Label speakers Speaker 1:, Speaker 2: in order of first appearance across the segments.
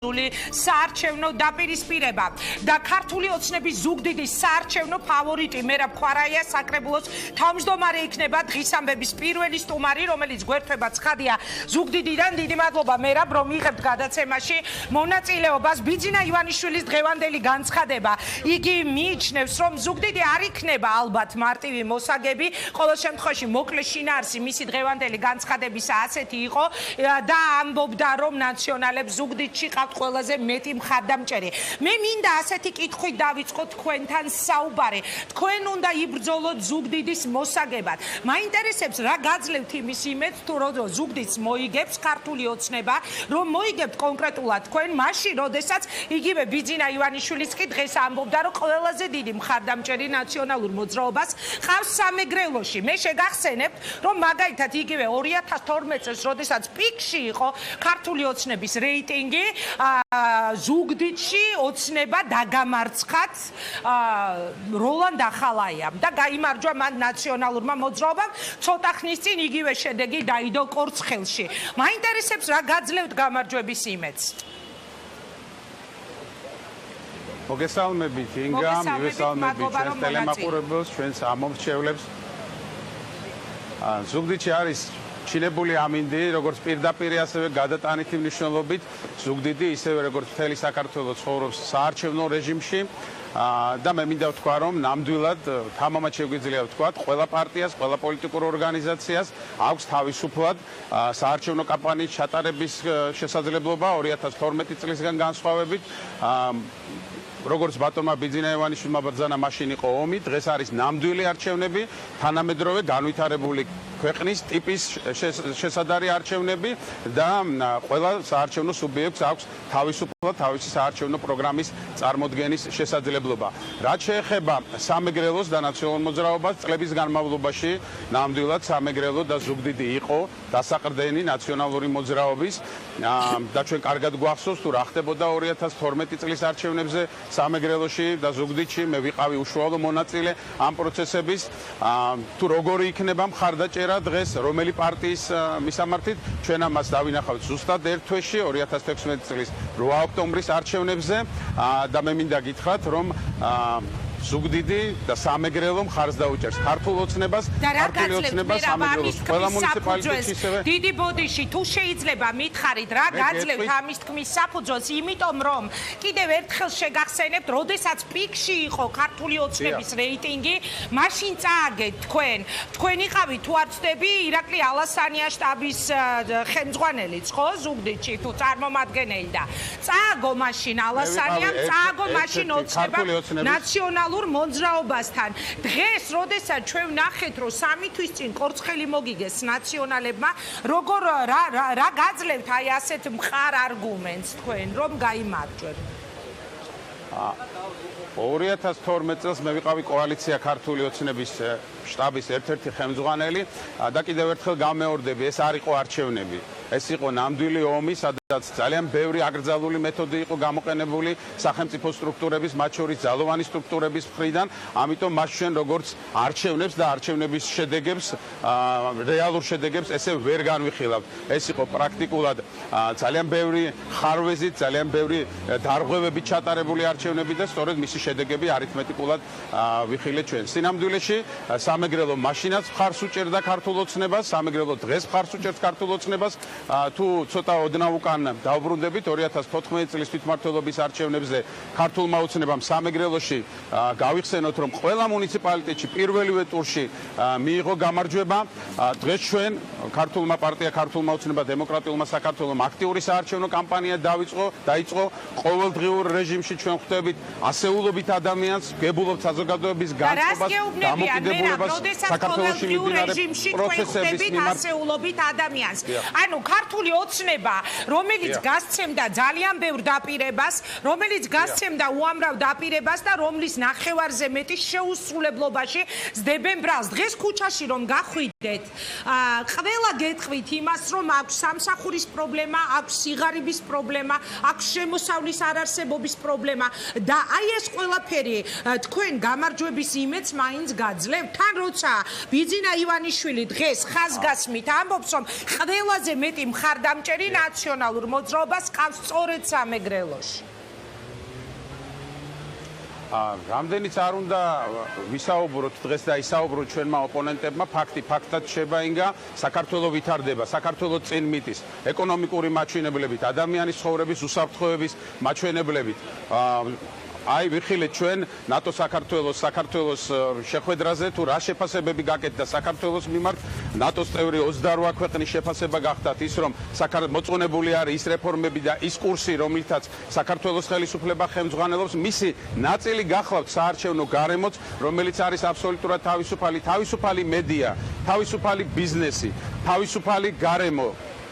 Speaker 1: საარჩევნო დაპირისპირება და ქართული ოცნების ზუგდიდის საარჩევნო ფავორიტი მერაბ ხვარაია საკრებულოს თავმჯდომარე იქნება დღისამბების პირველი სტუმარი, რომელიც გვერდება ცხადია ზუგდიდიდან. დიდი მადლობა მერაბ, რომ მიიღებთ გადაცემაში მონაწილეობას. ბიძინა ივანიშვილის დღევანდელი განცხადება, იგი მიიჩნევს, რომ ზუგდიდი არ იქნება ალბათ მარტივი მოსაგები, ყოველ შემთხვევაში მოკლე შინაარსი მისი დღევანდელი განცხადებისა ასეთი იყო და ამბობდა, რომ ნაციონალებს ზუგდიდში ყველაზე მეტი მხარდამჭერი. მე მინდა ასეთი კითხვით დავიწყოთ თქვენთან საუბარი. თქვენ უნდა იბრძოლოთ ზუგდიდის მოსაგებად. მაინტერესებს რა გაძლევთ იმის იმედს, თუ რომ ზუგდიდს მოიგებს ქართული ოცნება, რომ მოიგებთ კონკრეტულად თქვენ მაშინ, როდესაც იგივე ბიძინა ივანიშვილიც კი დღეს ამბობდა, რომ ყველაზე დიდი მხარდამჭერი ნაციონალურ მოძრაობას ყავს სამეგრელოში. მე შეგახსენებთ, რომ მაგალითად იგივე 2012 წელს, როდესაც პიკში იყო ქართული ოცნების რეიტინგი, ზუგდიდში ოცნება დაგამარცხათ როლანდ ახალაიამ და გაიმარჯვა მან ნაციონალურმა მოძრაობამ. ცოტა ხნის წინ იგივე შედეგი დაიდო კორცხელში. მაინტერესებს რა გაძლევთ გამარჯვების იმედს.
Speaker 2: მოგესალმებით ინგა, მოგესალმებით ჩვენს ტელემაყურებელს, ჩვენს ამომრჩევლებს. ზუგდიდში არის ჩინებული ამინდი, როგორც პირდაპირ ასევე გადატანითი მნიშვნელობით ზუგდიდი, ისევე როგორც მთელი საქართველო ცხოვრობს საარჩევნო რეჟიმში და მე მინდა ვთქვა, რომ ნამდვილად თამამად შეგვიძლია ვთქვა, ყველა პარტიას, ყველა პოლიტიკურ ორგანიზაციას აქვს თავისუფლად საარჩევნო კამპანიის ჩატარების შესაძლებლობა 2012 წლისგან განსხვავებით. როგორც ბატონმა ბიძინა ივანიშვილმა ბრძანა, მაშინ იყო ომი, დღეს არის ნამდვილი არჩევნები, თანამედროვე განვითარებული ქვეყნის ტიპის შესადარი არჩევნები და ყველა საარჩევნო სუბიექტს აქვს თავისუფლად თავისი საარჩევნო პროგრამის წარმოდგენის შესაძლებლობა. რაც შეეხება სამეგრელოს და ნაციონალურ მოძრაობას, წლების განმავლობაში ნამდვილად სამეგრელო და ზუგდიდი იყო დასაყრდენი ნაციონალური მოძრაობის და ჩვენ კარგად გვახსოვს, თუ რა ხდებოდა 2012 წლის არჩევნებზე სამეგრელოში და ზუგდიდში. მე ვიყავი უშუალო მონაწილე ამ პროცესების. თუ როგორი იქნება მხარდაჭერა დღეს რომელი პარტიის მისამართით, ჩვენ ამას დავინახავთ ზუსტად ერთ თვეში 2016 წლის 8 ოქტომბრის არჩევნებზე და მე მინდა გითხრათ, რომ ზუგდიდი და სამეგრელო მხარს დაუჭერს ქართულ ოცნებას, ქართული ოცნება სამეგრელოს ყველა მუნიციპალიტეტში ისევე.
Speaker 1: დიდი ბოდიში თუ შეიძლება მითხარით, რა გაძლევთ ამის თქმის საფუძველს, იმიტომ რომ კიდევ ერთხელ შეგახსენებთ, როდესაც პიკში იყო ქართული ოცნების რეიტინგი, მაშინ წააგეთ თქვენ იყავით თუ არ ვცდები ირაკლი ალასანია შტაბის ხელმძღვანელიც, ხო, ზუგდიდში თუ წარმომადგენელი და წააგო მაშინ ალასანიამ, წააგო მაშინ ოცნება ნაციონალურ მოძრაობასთან. დღეს, როდესაც ჩვენ ვნახეთ, რომ 3 თვის წინ კორცხელი მოგიგეს ნაციონალებმა, როგორ რა გაძლევთ აი ასეთ მხარ არგუმენტს თქვენ, რომ გაიმარჯვეთ?
Speaker 2: 2012 წელს მე ვიყავი კოალიცია ქართული ოცნების შტაბის ერთ-ერთი ხელმძღვანელი და კიდევ ერთხელ გამეორდები, ეს არ იყო არჩევნები. ეს იყო ნამდვილი ომი, სადაც ძალიან ბევრი აკრძალული მეთოდი იყო გამოყენებული სახელმწიფო სტრუქტურების, მათ შორის ძალოვანი სტრუქტურების მხრიდან. ამიტომ მას ჩვენ როგორც არჩევნებს და არჩევნების შედეგებს, რეალურ შედეგებს ესე ვერ განვიხილავთ. ეს იყო პრაქტიკულად ძალიან ბევრი ხარვეზით, ძალიან ბევრი დარღვევებით ჩატარებული არჩევნები და სწორედ მისი შედეგები არითმეტიკულად ვიხილეთ ჩვენ. სინამდვილეში სამეგრელო მაშინაც მხარს უჭერდა ქართულ ოცნებას, სამეგრელო დღეს მხარს უჭერს ქართულ ოცნებას. თუ ცოტა ოდნავ უკან დავბრუნდებით 2014 წლის თვითმმართველობის არჩევნებზე ქართულმა ოცნებამ სამეგრელოში გავიხსენოთ, რომ ყველა მუნიციპალიტეტში პირველივე ტურში მიიღო გამარჯვება. დღეს ჩვენ ქართულმა პარტია, ქართულმა ოცნება დემოკრატიულმა საქართველომ აქტიური საარჩევნო კამპანია დაიწყო. ყოველდღიურ რეჟიმში ჩვენ ხვდებით ასეულობით ადამიანს, გებულობთ საზოგადოების განწყობას, დამოკიდებულებას საქართველოში მიმდინარე პროცესების მიმართ
Speaker 1: ასეულობით ადამიანს. ანუ ქართული ოცნება, რომელიც გასცემდა ძალიან ბევრ დაპირებას, რომელიც გასცემდა უამრავ დაპირებას და რომლის ნახევარზე მეტი შეუსრულებლობაში ზდებენ ბრალს. დღეს ქუჩაში რომ გახვიდეთ, ყველა გეტყვით იმას, რომ აქვს სამსახურის პრობლემა, აქვს სიღარიბის პრობლემა, აქვს შემოსავლის არარსებობის პრობლემა და აი ეს ყველაფერი თქვენ გამარჯვების იმედს მაინც გაძლევთ. თან როცა ბიძინა ივანიშვილი დღეს ხაზგასმით ამბობს, რომ ყველაზე მეტი მხარდამჭერი ნაციონალურ ნაციონალურ მოძრაობას ყავს სწორედ სამეგრელოში.
Speaker 2: რამდენიც არ უნდა ვისაუბროთ დღეს და ისაუბროთ ჩვენმა ოპონენტებმა, ფაქტი ფაქტად შებაინგა, საქართველოს ვითარდება, საქართველოს წინ მიტის ეკონომიკური მაჩვენებლებით, ადამიანის ცხოვრების უსაფრთხოების მაჩვენებლებით. აი ვიხილეთ ჩვენ ნატო საქართველოს შეხვედრაზე თუ რა შეფასებები გაკეთდა საქართველოს მიმართ ნატოს წევრი 28 ქვეყნის შეფასება გახდათ ის რომ მოწონებული არის ის რეფორმები და ის კურსი რომლითაც საქართველოს ხელისუფლება ხელმძღვანელობს მისი ნაწილი გახლავთ საარჩევნო გარემოც რომელიც არის აბსოლუტურად თავისუფალი მედია თავისუფალი ბიზნესი თავისუფალი გარემო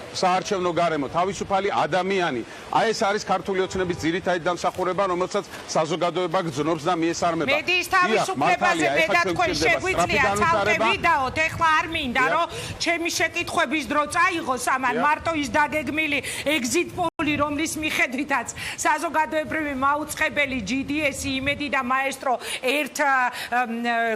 Speaker 2: საარჩევნო გარემო, თავისუფალი ადამიანი. აი ეს არის ქართული ოცნების ძირითადი დამსახურება, რომელსაც საზოგადოება გძნობს და მიესალმება.
Speaker 1: მედიის თავისუფლებაზე მედა თქვენ შეგვიძლია ცალკე ვიდაოთ. ეხლა არ მინდა რომ ჩემი შეკითხვების დრო წაიღოს ამან მარტო ის დაგეგმილი exit poll-ი, რომლის მიხედვითაც საზოგადოებრივი მაუწყებელი GDS-ი, იმედი და მაესტრო ერთ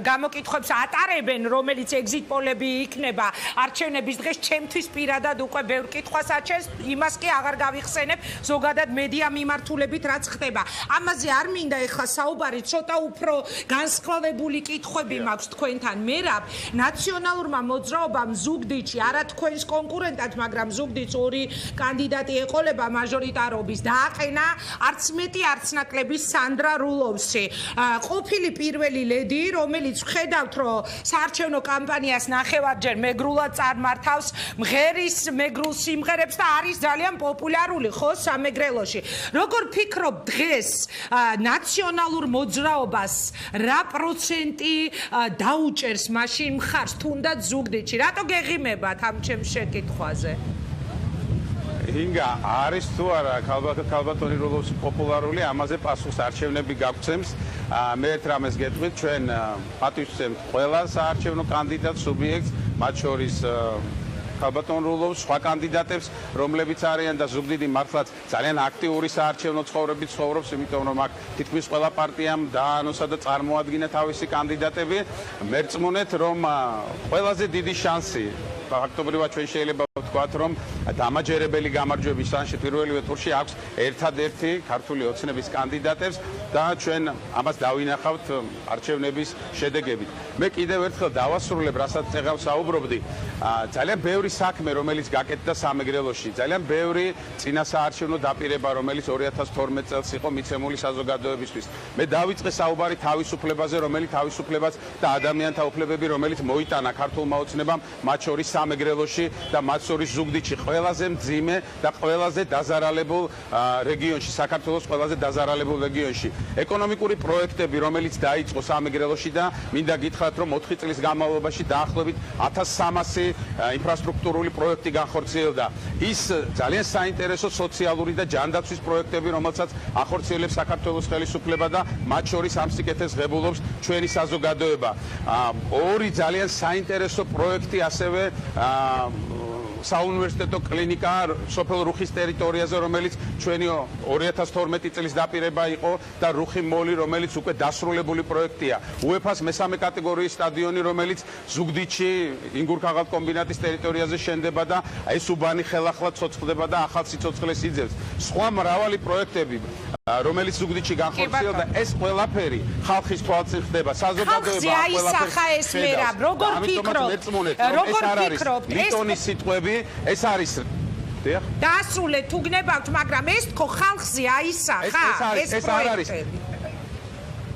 Speaker 1: გამოკითხვებს ატარებენ, რომელიც exit poll-ები იქნება არჩევნების დღეს, ჩემთვის პირადად უკვე კითხვას აჩენს, იმას კი აღარ გავიხსენებ, ზოგადად მედია მიმართულებით რაც ხდება. ამაზე არ მინდა ეხლა საუბარი, ცოტა უფრო განსხვავებული კითხვები მაქვს თქვენთან. მერაბ, ნაციონალურმა მოძრაობამ ზუგდიდში, არა თქვენს კონკურენტად, მაგრამ ზუგდიდს ორი კანდიდატი ეყოლება მაჟორიტარობის, დააყენა არც მეტი, არც ნაკლები სანდრა რულოვსი. ყოფილი პირველი ლედი, რომელიც ვხედავთ, რომ საარჩევნო კამპანიას ნახევარჯერ მეგრულად წარმართავს, მღერის მეგრულ სიმღერებს და არის ძალიან პოპულარული ხო სამეგრელოში. როგორ ფიქრობ დღეს ნაციონალურ მოძრაობას რა პროცენტი დაუჭერს მაშინ მხარს თუნდაც ზუგდიდში? რატო გეღიმებათ ამ ჩემს შეკითხვაზე?
Speaker 2: ინგა არის თუ არა ქალბატონი როლოვსი პოპულარული, ამაზე პასუხს არჩევნები გაგვცემს. მე ერთ რამეს გეტყვით, ჩვენ პატივისცემთ ყველა საარჩევნო კანდიდატ სუბიექტს, მათ შორის ქალბატონ როლოვს, სხვა კანდიდატებს, რომლებიც არიან და ზუგდიდი მართლაც ძალიან აქტიური საარჩევნო ცხოვრებით ცხოვრობს, იმიტომ რომ აქ თითქმის ყველა პარტიამ დაანონსა და წარმოადგინა თავისი კანდიდატები. მერწმუნეთ, რომ ყველაზე დიდი შანსი ფაქტობრივად ჩვენ შეიძლება ვთქვათ, რომ დამაჯერებელი გამარჯვების შანსი პირველივე ტურში აქვს ერთადერთი ქართული ოცნების კანდიდატებს და ჩვენ ამას დავინახავთ არჩევნების შედეგებით. მე კიდევ ერთხელ დავასრულებ, რასაც წეღავ საუბრობდი, ძალიან ბევრი საქმე, რომელიც გაკეთდა სამეგრელოში, ძალიან ბევრი წინა საარჩევნო დაპირება, რომელიც 2012 წელს იყო მიცემული საზოგადოებისთვის. მე დავიწყე საუბარი თავისუფლებაზე, რომელიც თავისუფლებაც და ადამიანთა უფლებები, რომელიც მოიტანა ქართულმა ოცნებამ, მათ შორის სამეგრელოში და მათ შორის ზუგდიდში, ყველაზე მძიმე და ყველაზე დაზარალებულ რეგიონში, საქართველოს ყველაზე დაზარალებულ რეგიონში. ეკონომიკური პროექტები, რომელიც დაიწყო სამეგრელოში და მინდა გითხრათ, რომ 4 წლის განმავლობაში დაახლოებით 1300 ინფრასტრუქტურული პროექტი განხორციელდა. ის ძალიან საინტერესო სოციალური და ჯანდაცვის პროექტები, რომელსაც ახორციელებს საქართველოს ხელისუფლება და მათ შორის ამ სიკეთეს ღებულობს ჩვენი საზოგადოება. ორი ძალიან საინტერესო პროექტი ასევე საუნივერსიტეტო კლინიკა სოფელ რუხის ტერიტორიაზე, რომელიც ჩვენი 2012 წლის დაპირება იყო და რუხი მოლი, რომელიც უკვე დასრულებული პროექტია. UEFA-ს მესამე კატეგორიის სტადიონი, რომელიც ზუგდიდში ინგურქაღალდ კომბინატის ტერიტორიაზე შენდება და ეს უბანი ხელახლა ცოცხლდება და ახალ სიცოცხლეს იძებს. სხვა მრავალი პროექტები, რომელიც ზუგდიდში განხორციელდა, ეს ყველაფერი ხალხის თვალწინ ხდება. საზოგადოება
Speaker 1: ყველაფერს ხედავს. როგორ ფიქრობთ?
Speaker 2: ლიტონის სიტყვები ეს არის
Speaker 1: დასრულეთ თუ გნებავთ, მაგრამ ეს თქო ხალხზე აისახა ეს პროექტები.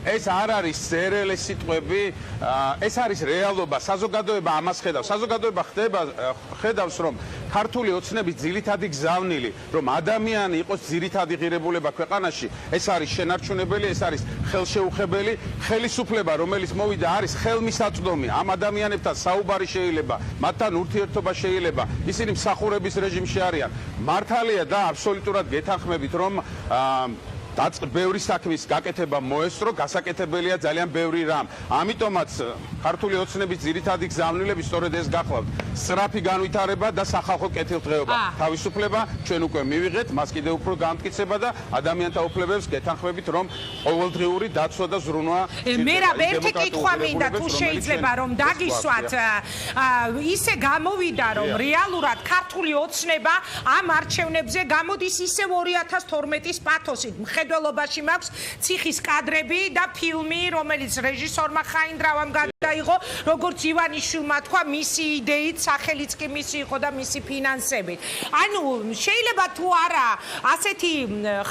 Speaker 2: ეს არ არის სერელეს სიტყვები, ეს არის რეალობა. საზოგადოება ამას ხედავს. საზოგადოება ხედავს, რომ ქართული ოცნების ძირითადი გზავნილი, რომ ადამიანი იყოს ძირითადი ღირებულება ქვეყანაში, ეს არის შენარჩუნებელი, ეს არის ხელშეუხებელი ხელისუფლება, რომელიც მოვიდა არის ხელმისაწვდომი. ამ ადამიანებთან საუბარი შეიძლება, მათთან ურთიერთობა შეიძლება. ისინი მსახურების რეჟიმში არიან. მართალია და აბსოლუტურად გეთანხმებით, რომ ბევრი საქმის გაკეთება მოესწრო, გასაკეთებელია ძალიან ბევრი რამ. ამიტომაც ქართული ოცნების ძირითადი გზავნილები სწორედ ეს გახლავთ. სწრაფი განვითარება და სახალხო კეთილდღეობა. თავისუფლება ჩვენ უკვე მივიღეთ, მას კიდევ უფრო გამტკიცება და ადამიანთა უფლებებს გეთანხმებით, რომ ყოველდღიური დაცვა და ზრუნვა
Speaker 1: მერაბ ერთი კითხვა მინდა თუ შეიძლება რომ დაგისვათ ისე გამოვიდა რომ რეალურად ქართული ოცნება ამ არჩევნებზე გამოდის ისევ 2012-ის პათოსით. მხედველობაში მაქვს ციხის კადრები და ფილმი, რომელიც რეჟისორმა ხაინდრავამ გადაიღო, როგორც ივანიშვილმა თქვა, მისი იდეით, სახელიც კი მისი იყო და მისი ფინანსებით. ანუ შეიძლება თუ არა ასეთი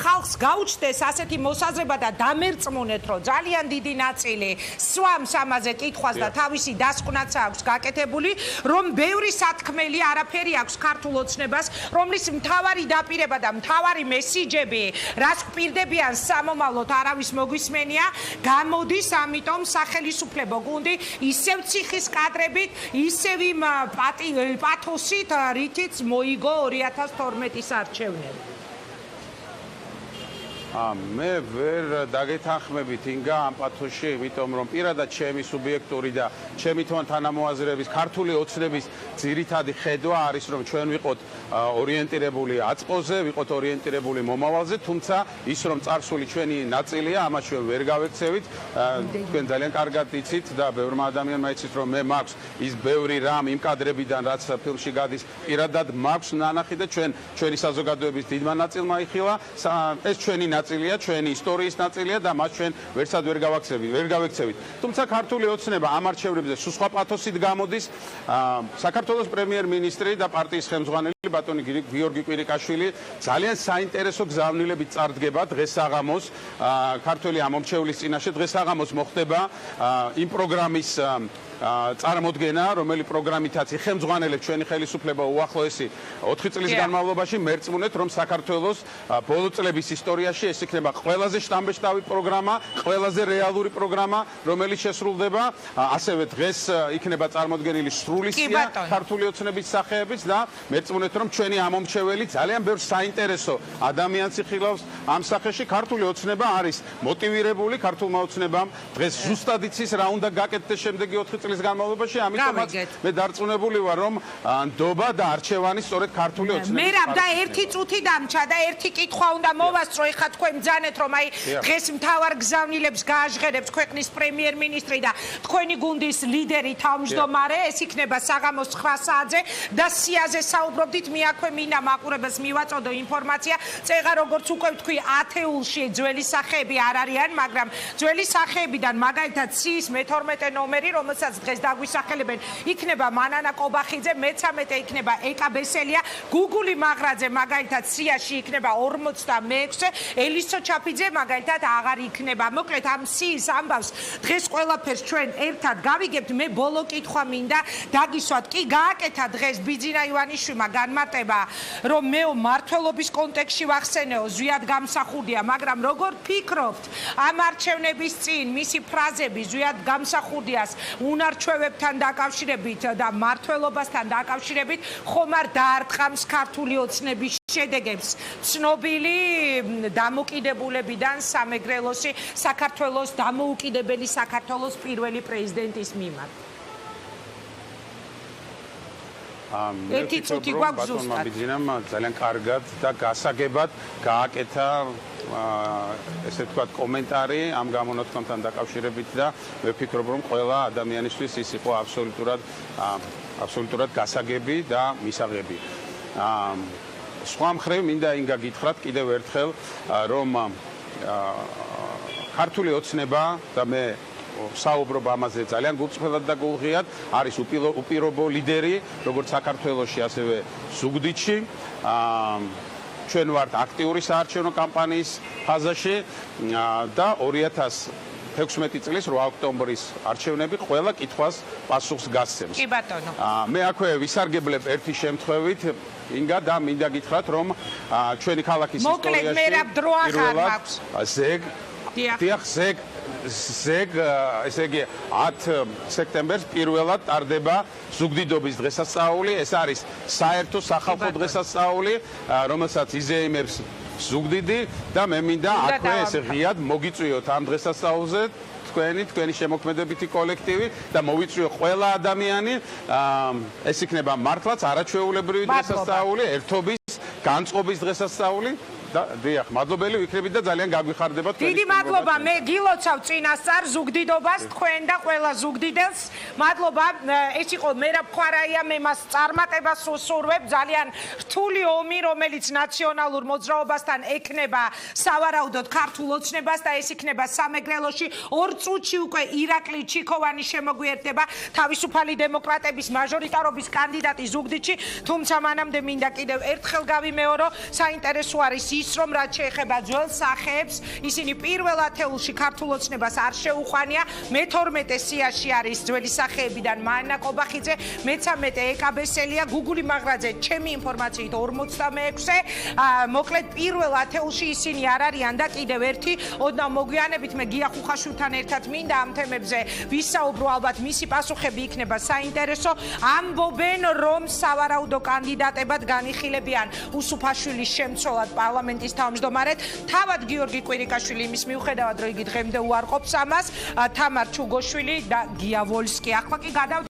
Speaker 1: ხალხს გაუჩნდეს ასეთი მოსაზრება და დამერწმუნეთ, რომ ძალიან დიდი ნაწილი სვამს ამაზე კითხვას და თავისი დასკვნაც აქვს გაკეთებული, რომ ბევრი სათქმელი არაფერი აქვს ქართულ ოცნებას, რომლის მთავარი დაპირება და მთავარი მესიჯები, რაც გვპირდებიან სამომავლოდ არავის მოგვისმენია, გამოდის ამიტომ სახელისუფლებო გუნდი ისევ ციხის კადრებით, ისევ იმ პათოსით, რითიც მოიგო 2012-ის არჩევნები.
Speaker 2: მე ვერ დაგეთანხმებით ინგა ამ პათოსში, იმიტომ რომ პირადად ჩემი სუბიექტური და ჩემი თანამოაზრების ქართული ოცნების ძირითადი ხედვა არის, რომ ჩვენ ვიყოთ ორიენტირებული აწყოზე, ვიყოთ ორიენტირებული მომავალზე, თუმცა ის რომ წარსული ჩვენი ნაწილია, ამას ჩვენ ვერ გავექცევით. თქვენ ძალიან კარგად იცით და ბევრმა ადამიანმა იცით, რომ მე მაქვს ის ბევრი რამ იმ კადრებიდან, რაც ფილმში გადის, პირადად მაქვს ნანახი და ჩვენი საზოგადოების დიდმა ნაწილმა იხილა. ეს ჩვენი ნაწილია, ჩვენი ისტორიის ნაწილია და მას ჩვენ ვერცად ვერ გავექცევით. თუმცა ქართული ოცნება ამ არჩევნებზე სულ სხვა პათოსით გამოდის. საქართველოს პრემიერ-მინისტრი და პარტიის ხელმძღვანელი ბატონი გიორგი კვირიკაშვილი ძალიან საინტერესო გზავნილებით წარდგება დღეს საღამოს ქართული ამომრჩევლის წინაშე. დღეს საღამოს მოხდება იმ პროგრამის წარმოდგენა, რომელიც პროგრამითაც ხელმძღვანელებს ჩვენი ხელისუფლება უახლოესი 4 წლის განმავლობაში მერწმუნეთ, რომ საქართველოს ბოლო წლების ისტორიაში ეს იქნება ყველაზე შთამბეჭდავი პროგრამა, ყველაზე რეალური პროგრამა, რომელიც შესრულდება. ასევე დღეს იქნება წარმოდგენილი სრული სია ქართული ოცნების სახეების და მერწმუნეთ, რომ ჩვენი ამომრჩეველი ძალიან ბევრ საინტერესო ადამიანს იხილავს ამ სახეში. ქართული ოცნება არის მოტივირებული, ქართულმა ოცნებამ დღეს ზუსტად იცის რა უნდა გაკეთდეს შემდეგი 4 წლის განმავლობაში, ამიტომაც მე დარწმუნებული ვარ, რომ ნდობა და არჩევანი სწორედ ქართული ოცნების.
Speaker 1: მერაბ და ერთი წუთი დამჩა და ერთი კითხვა უნდა მოვასწრო, ეხლა თქვენ ბძანეთ, რომ აი დღეს მთავარ გზავნილებს გააჟღერებს ქვეყნის პრემიერ-მინისტრი და თქვენი გუნდის ლიდერი თავმჯდომარე, ეს იქნება საღამოს 9 საათზე და სიაზე საუბრობდით, მე აქვე მინდა მაყურებელს მივაწოდო ინფორმაცია, წეღა როგორც უკვე ვთქვი, ათეულში ძველი სახეები არ არიან, მაგრამ ძველი სახეებიდან მაგალითად სიის მე-12 ნომერი, რომელსაც დღეს დაგვისახელებენ, იქნება მანანა კობახიძე, მე-13 იქნება ეკა ბესელია, გუგული მაღრაძე მაგალითად სიაში იქნება 46, ელისო ჩაფიძე მაგალითად აღარ იქნება. მოკლედ ამ სიის ამბავს დღეს ყველაფერს ჩვენ ერთად გავიგებთ. მე ბოლო კითხვა მინდა დაგისვათ, კი გააკეთა დღეს ბიძინა ივანიშვილმა განმარტება, რომ მეო მართლობის კონტექსტში ვახსენეო, ზვიად გამსახურდია, მაგრამ როგორ ფიქრობთ, ამ არჩევნების წინ მისი ფრაზები ზვიად გამსახურდიას უნარჩვევებთან დაკავშირებით და მართლობასთან დაკავშირებით ხომ არ დაარტყამს ქართული ოცნების შედეგებს ცნობილი დამოკიდებულებიდან სამეგრელოში საქართველოს დამოუკიდებელი საქართველოს პირველი პრეზიდენტის მიმართ. ერთი წუთი გვაქვს ზუსტად.
Speaker 2: ბიძინამ ძალიან კარგად და გასაგებად გააკეთა ესე ვთქვათ კომენტარი ამ გამონათქვამთან დაკავშირებით და მე ვფიქრობ, რომ ყველა ადამიანისთვის ის იყო აბსოლუტურად გასაგები და მისაღები. სხვა მხრივ მინდა ინგა გითხრათ კიდევ ერთხელ, რომ ქართული ოცნება და მე საუბრობ ამაზე ძალიან გულწრფელად და გულღიად, არის უპირობო ლიდერი, როგორც საქართველოში, ასევე ზუგდიდში. ჩვენ ვართ აქტიური საარჩევნო კამპანიის ფაზაში და 2016 წლის 8 ოქტომბრის არჩევნები ყველა კითხვას პასუხს გასცემს.
Speaker 1: კი ბატონო.
Speaker 2: მე აქვე ვისარგებლებ ერთი შემთხვევით, ინგა და მინდა გითხრათ, რომ ჩვენი ქალაქის ისტორიაში
Speaker 1: მოკლედ მე რა დრო აღარ მაქვს.
Speaker 2: ზეგ ესე იგი 10 სექტემბერს პირველად ტარდება ზუგდიდობის დღესასწაული. ეს არის საერთო სახალხო დღესასწაული, რომელსაც იზეიმებს ზუგდიდი და მე მინდა
Speaker 1: უნდა
Speaker 2: აქვე ესე
Speaker 1: დავამთავროთ.
Speaker 2: ღიად მოგიწვიოთ ამ დღესასწაულზე თქვენი შემოქმედებითი კოლექტივი და მოვიწვიო ყველა ადამიანი ეს იქნება მართლაც არაჩვეულებრივი დღესასწაული ერთობის განწყობის დღესასწაული და დიახ მადლობელი ვიქნებით და ძალიან გაგვიხარდება
Speaker 1: დიდი მადლობა მე გილოცავ წინასწარ ზუგდიდობას თქვენ და ყველა ზუგდიდელს მადლობა ეს იყო მერაბ ხვარაია მე მას წარმატებას უსურვებ ძალიან რთული ომი რომელიც ნაციონალურ მოძრაობასთან ექნება სავარაუდოდ ქართულ ოცნებას და ეს იქნება სამეგრელოში 2 წუთში უკვე ირაკლი ჩიქოვანი შემოგვიერთდება თავისუფალი დემოკრატების მაჟორიტარობის კანდიდატი ზუგდიდში თუმცა მანამდე მინდა კიდევ ერთხელ გავიმეორო საინტერესო არის ის რომ რაც შეეხება ძველ სახეებს ისინი პირველ ათეულში ქართულ ოცნებას არ შეუყვანია მე-12 სიაში არის ძველი სახეებიდან მანა კობახიძე მე-13 ეკაბესელია გუგული მაღრაძე ჩემი ინფორმაციით 46-ე მოკლედ პირველ ათეულში ისინი არ არიან და კიდევ ერთი ოდნავ მოგვიანებით მე გია ხუხაშვილთან ერთად მინდა ამ თემებზე ვისაუბრო ალბათ მისი პასუხები იქნება საინტერესო ამბობენ რომ სავარაუდო კანდიდატებად განიხილებიან უსუფაშვილის შემცველად პარლამენტის თავმჯდომარედ თავად გიორგი კვირიკაშვილი იმის მიუხედავად რომ იგი დღემდე უარყოფს ამას თამარ ჩუგოშვილი და გია ვოლსკი ახლა კი